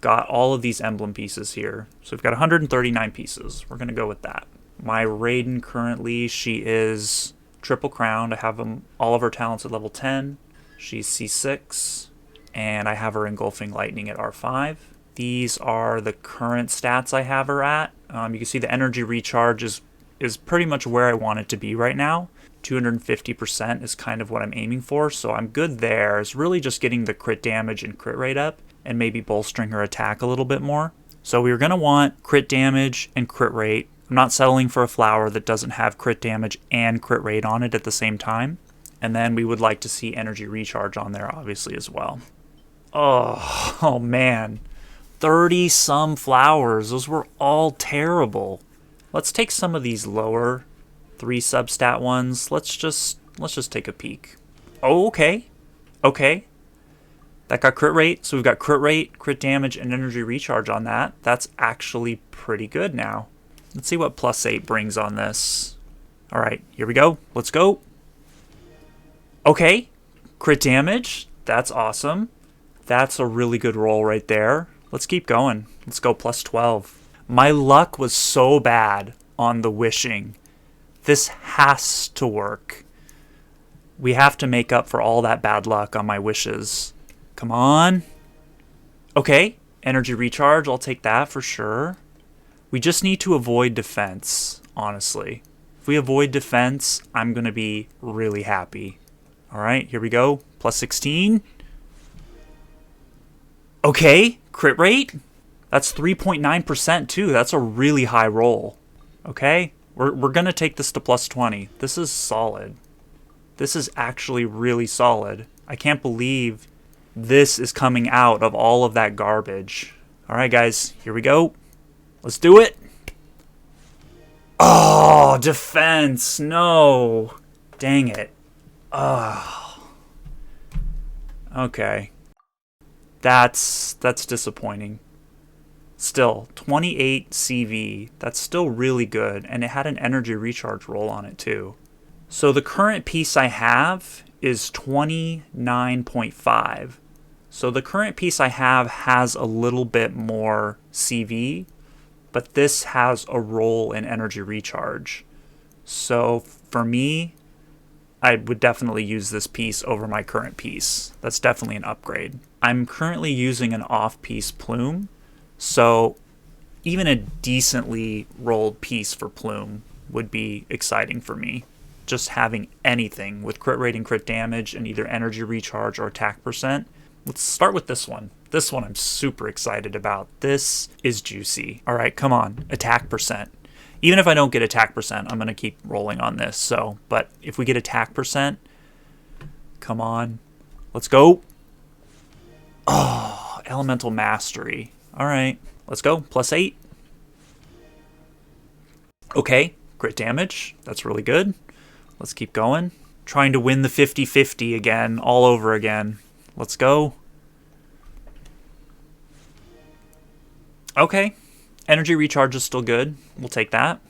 Got all of these emblem pieces here. So we've got 139 pieces. We're going to go with that. My Raiden currently, she is Triple Crown. I have all of her talents at level 10. She's C6. And I have her Engulfing Lightning at R5. These are the current stats I have her at. You can see the energy recharge is pretty much where I want it to be right now. 250% is kind of what I'm aiming for, so I'm good there. It's really just getting the crit damage and crit rate up and maybe bolstering her attack a little bit more. So we're going to want crit damage and crit rate. I'm not settling for a flower that doesn't have crit damage and crit rate on it at the same time. And then we would like to see energy recharge on there obviously as well. Oh man. 30 some flowers. Those were all terrible. Let's take some of these lower 3 substat ones. Let's just take a peek. Oh, okay. Okay. That got crit rate. So we've got crit rate, crit damage, and energy recharge on that. That's actually pretty good now. Let's see what +8 brings on this. All right, here we go. Let's go. Okay. Crit damage. That's awesome. That's a really good roll right there. Let's keep going. Let's go +12. My luck was so bad on the wishing. This has to work. We have to make up for all that bad luck on my wishes. Come on. Okay, energy recharge. I'll take that for sure. We just need to avoid defense, honestly. If we avoid defense, I'm going to be really happy. All right, here we go. +16. Okay, crit rate. That's 3.9% too. That's a really high roll. Okay, we're going to take this to +20. This is solid. This is actually really solid. I can't believe this is coming out of all of that garbage. All right, guys, here we go. Let's do it. Oh, defense. No. Dang it. Oh. Okay. That's disappointing. Still, 28 CV. That's still really good, and it had an energy recharge roll on it too. So the current piece I have is 29.5. So the current piece I have has a little bit more CV, but this has a roll in energy recharge. So for me, I would definitely use this piece over my current piece. That's definitely an upgrade. I'm currently using an off-piece Plume, so even a decently rolled piece for Plume would be exciting for me. Just having anything with crit rate and crit damage and either energy recharge or attack percent. Let's start with this one. This one I'm super excited about. This is juicy. All right, come on, attack percent. Even if I don't get attack percent, I'm going to keep rolling on this. So, but if we get attack percent, come on. Let's go. Oh, elemental mastery. All right, let's go. +8. Okay, crit damage. That's really good. Let's keep going. Trying to win the 50-50 again, all over again. Let's go. Okay. Energy recharge is still good. We'll take that.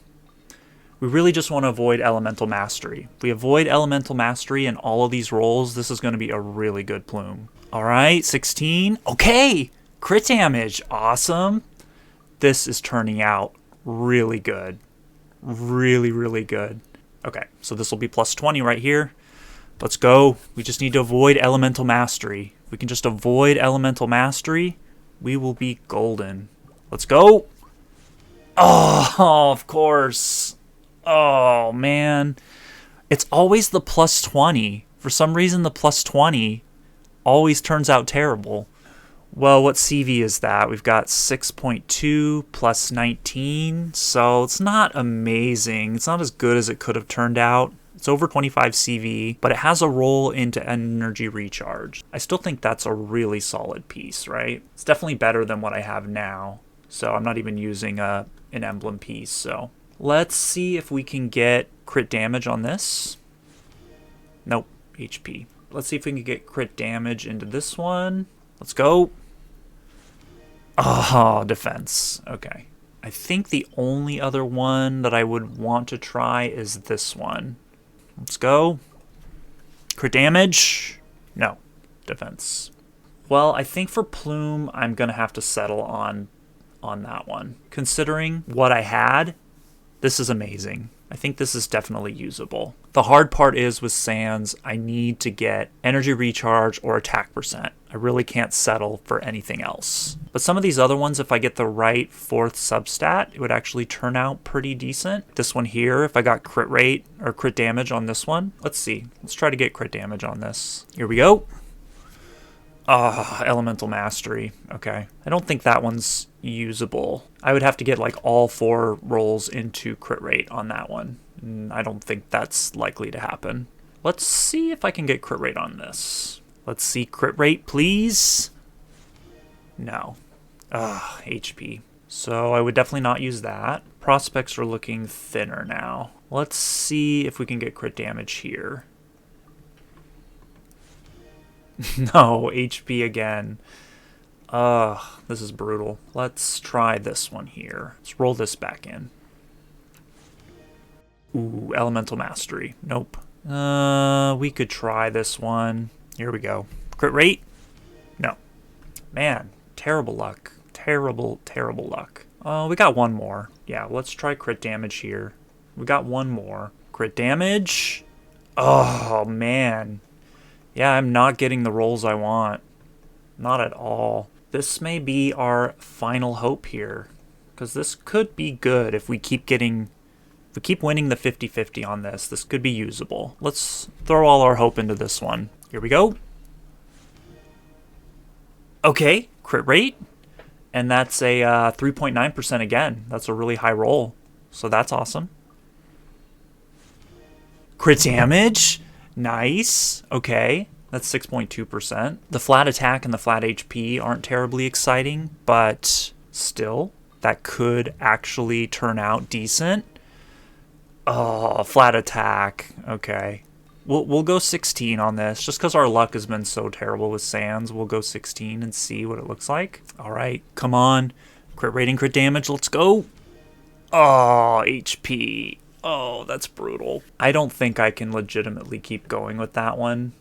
We really just want to avoid elemental mastery. If we avoid elemental mastery in all of these rolls, this is going to be a really good Plume. All right, 16. Okay, crit damage. Awesome. This is turning out really good. Really, really good. Okay, so this will be +20 right here. Let's go. We just need to avoid elemental mastery. If we can just avoid elemental mastery, we will be golden. Let's go. Oh, of course. Oh, man. It's always the +20. For some reason, the +20 always turns out terrible. Well, what CV is that? We've got 6.2 +19, so it's not amazing. It's not as good as it could have turned out. It's over 25 CV, but it has a roll into energy recharge. I still think that's a really solid piece, right? It's definitely better than what I have now. So I'm not even using an emblem piece. So let's see if we can get crit damage on this. Nope, HP. Let's see if we can get crit damage into this one. Let's go. Oh, defense. Okay. I think the only other one that I would want to try is this one. Let's go. Crit damage. No. Defense. Well, I think for Plume, I'm going to have to settle on that one. Considering what I had, this is amazing. I think this is definitely usable. The hard part is with Sands, I need to get energy recharge or attack percent. I really can't settle for anything else. But some of these other ones, if I get the right 4th substat, it would actually turn out pretty decent. This one here, if I got crit rate or crit damage on this one, let's see. Let's try to get crit damage on this. Here we go. Elemental Mastery. Okay. I don't think that one's usable. I would have to get like all 4 rolls into crit rate on that one. And I don't think that's likely to happen. Let's see if I can get crit rate on this. Let's see crit rate, please. No. HP. So I would definitely not use that. Prospects are looking thinner now. Let's see if we can get crit damage here. No, HP again. This is brutal. Let's try this one here. Let's roll this back in. Ooh, Elemental Mastery. Nope. We could try this one. Here we go. Crit rate? No. Man, terrible luck. Terrible, terrible luck. We got one more. Yeah, let's try crit damage here. We got one more. Crit damage? Oh, man. Yeah, I'm not getting the rolls I want. Not at all. This may be our final hope here. Because this could be good if we keep getting... If we keep winning the 50-50 on this, this could be usable. Let's throw all our hope into this one. Here we go. Okay, crit rate. And that's a 3.9% again. That's a really high roll. So that's awesome. Crit damage. Nice. Okay. That's 6.2%. The flat attack and the flat HP aren't terribly exciting, but still, that could actually turn out decent. Oh, flat attack. Okay. We'll go 16 on this. Just because our luck has been so terrible with Sands, we'll go 16 and see what it looks like. All right. Come on. Crit rating, crit damage. Let's go. Oh, HP. Oh, that's brutal. I don't think I can legitimately keep going with that one.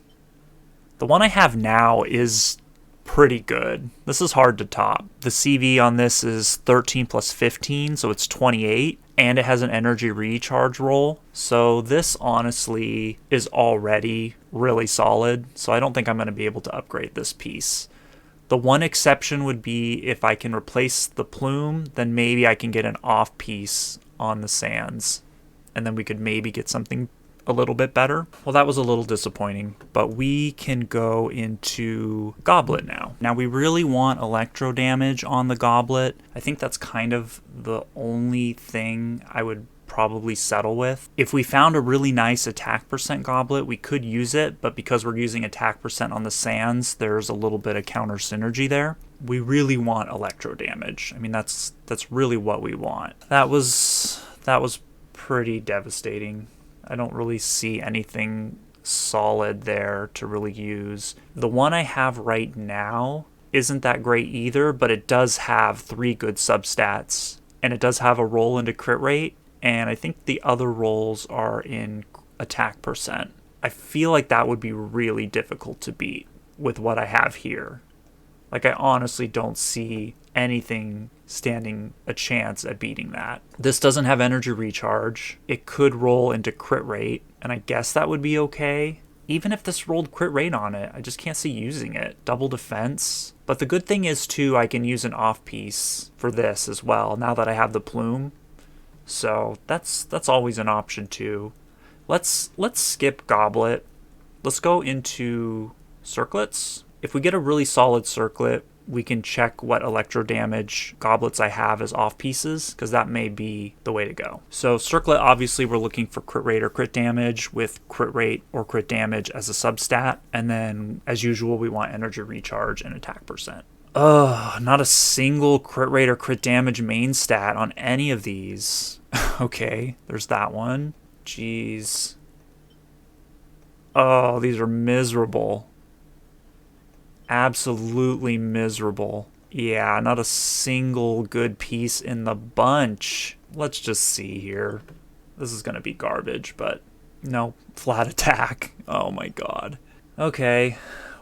The one I have now is pretty good. This is hard to top. The CV on this is 13 plus 15, so it's 28. And it has an energy recharge roll. So this honestly is already really solid. So I don't think I'm going to be able to upgrade this piece. The one exception would be if I can replace the Plume, then maybe I can get an off piece on the Sands. And then we could maybe get something a little bit better. Well, that was a little disappointing, but we can go into Goblet now. Now we really want electro damage on the Goblet. I think that's kind of the only thing I would probably settle with. If we found a really nice attack percent Goblet, we could use it, but because we're using attack percent on the Sands, there's a little bit of counter synergy there. We really want electro damage. I mean, that's really what we want. That was pretty devastating. I don't really see anything solid there to really use. The one I have right now isn't that great either, but it does have 3 good substats, and it does have a roll into crit rate, and I think the other rolls are in attack percent. I feel like that would be really difficult to beat with what I have here. Like, I honestly don't see anything standing a chance at beating that. This doesn't have energy recharge. It could roll into crit rate, and I guess that would be okay. Even if this rolled crit rate on it, I just can't see using it. Double defense. But the good thing is, too, I can use an off piece for this as well, now that I have the Plume. So that's always an option, too. Let's skip Goblet. Let's go into Circlets. If we get a really solid Circlet, we can check what electro damage Goblets I have as off pieces, because that may be the way to go. So Circlet, obviously we're looking for crit rate or crit damage with crit rate or crit damage as a substat. And then as usual, we want energy recharge and attack percent. Not a single crit rate or crit damage main stat on any of these. Okay, there's that one. Jeez. Oh, these are miserable. Absolutely miserable. Yeah, not a single good piece in the bunch. Let's just see here. This is going to be garbage, but no. Flat attack. Oh my god. Okay.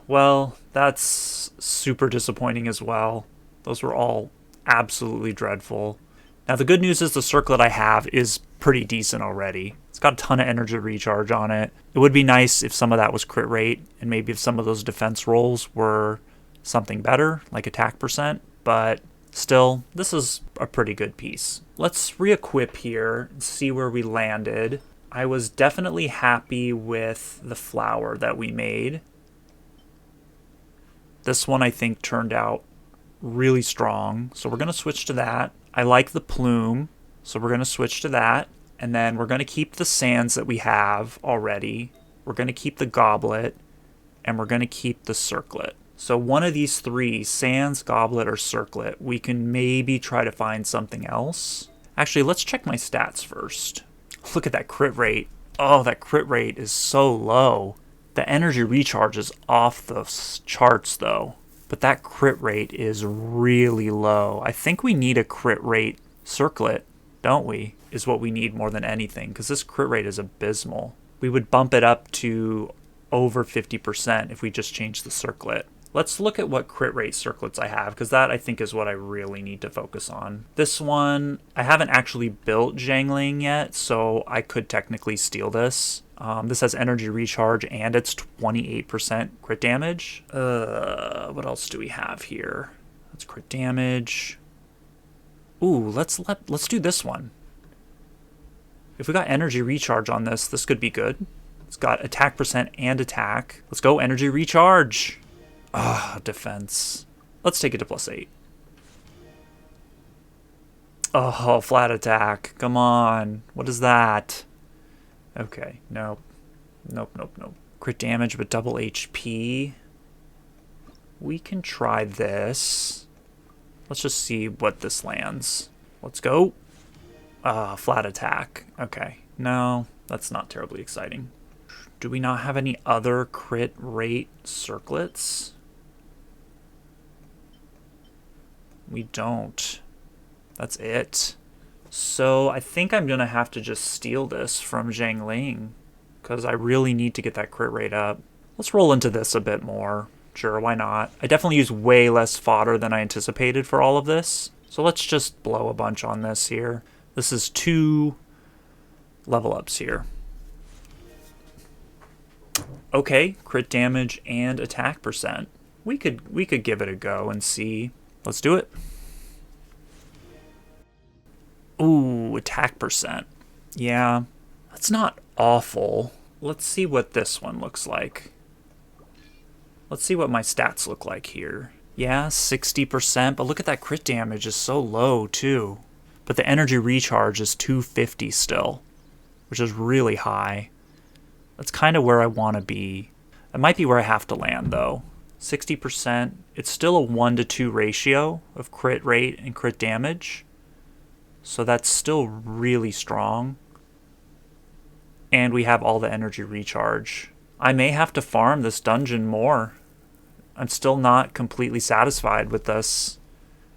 well, that's super disappointing as well. Those were all absolutely dreadful. Now, the good news is the Circlet I have is pretty decent already. It's got a ton of energy recharge on it. It would be nice if some of that was crit rate, and maybe if some of those defense rolls were something better, like attack percent, but still, this is a pretty good piece. Let's re-equip here and see where we landed. I was definitely happy with the flower that we made. This one I think turned out really strong, so we're going to switch to that. I like the plume, so we're going to switch to that. And then we're going to keep the sands that we have already. We're going to keep the goblet, and we're going to keep the circlet. So one of these three, sands, goblet, or circlet, we can maybe try to find something else. Actually, let's check my stats first. Look at that crit rate. Oh, that crit rate is so low. The energy recharge is off the charts, though. But that crit rate is really low. I think we need a crit rate circlet, don't we? Is what we need more than anything, because this crit rate is abysmal. We would bump it up to over 50% if we just change the circlet. Let's look at what crit rate circlets I have, because that I think is what I really need to focus on. This one, I haven't actually built Zhangling yet, so I could technically steal this. This has energy recharge and it's 28% crit damage. What else do we have here? That's crit damage. Ooh, let's do this one. If we got energy recharge on this, this could be good. It's got attack percent and attack. Let's go energy recharge. Ah, defense. Let's take it to +8. Oh, flat attack. Come on. What is that? Okay, nope. Nope. Crit damage but double HP. We can try this. Let's just see what this lands. Let's go. Flat attack. Okay. No, that's not terribly exciting. Do we not have any other crit rate circlets? We don't. That's it. So I think I'm going to have to just steal this from Zhangling, because I really need to get that crit rate up. Let's roll into this a bit more. Sure, why not? I definitely used way less fodder than I anticipated for all of this. So let's just blow a bunch on this here. This is 2 level ups here. Okay, crit damage and attack percent. We could give it a go and see. Let's do it. Ooh, attack percent. Yeah, that's not awful. Let's see what this one looks like. Let's see what my stats look like here. Yeah, 60%, but look at that crit damage is so low too. But the energy recharge is 250 still, which is really high. That's kind of where I want to be. It might be where I have to land though. 60%, it's still a 1-to-2 ratio of crit rate and crit damage. So that's still really strong. And we have all the energy recharge. I may have to farm this dungeon more. I'm still not completely satisfied with this.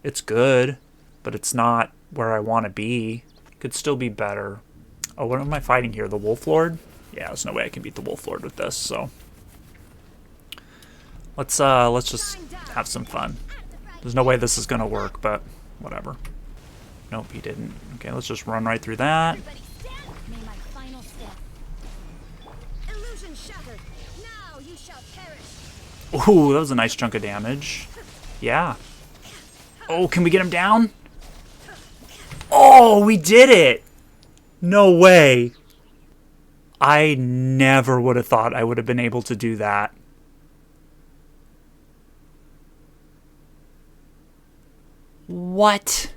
It's good, but it's not where I want to be. Could still be better. Oh, what am I fighting here? The Wolf Lord? Yeah, there's no way I can beat the Wolf Lord with this, so let's just have some fun. There's no way this is gonna work, but whatever. Nope, he didn't. Okay, let's just run right through that. Ooh, that was a nice chunk of damage. Yeah. Oh, can we get him down? Oh, we did it! No way. I never would have thought I would have been able to do that. What?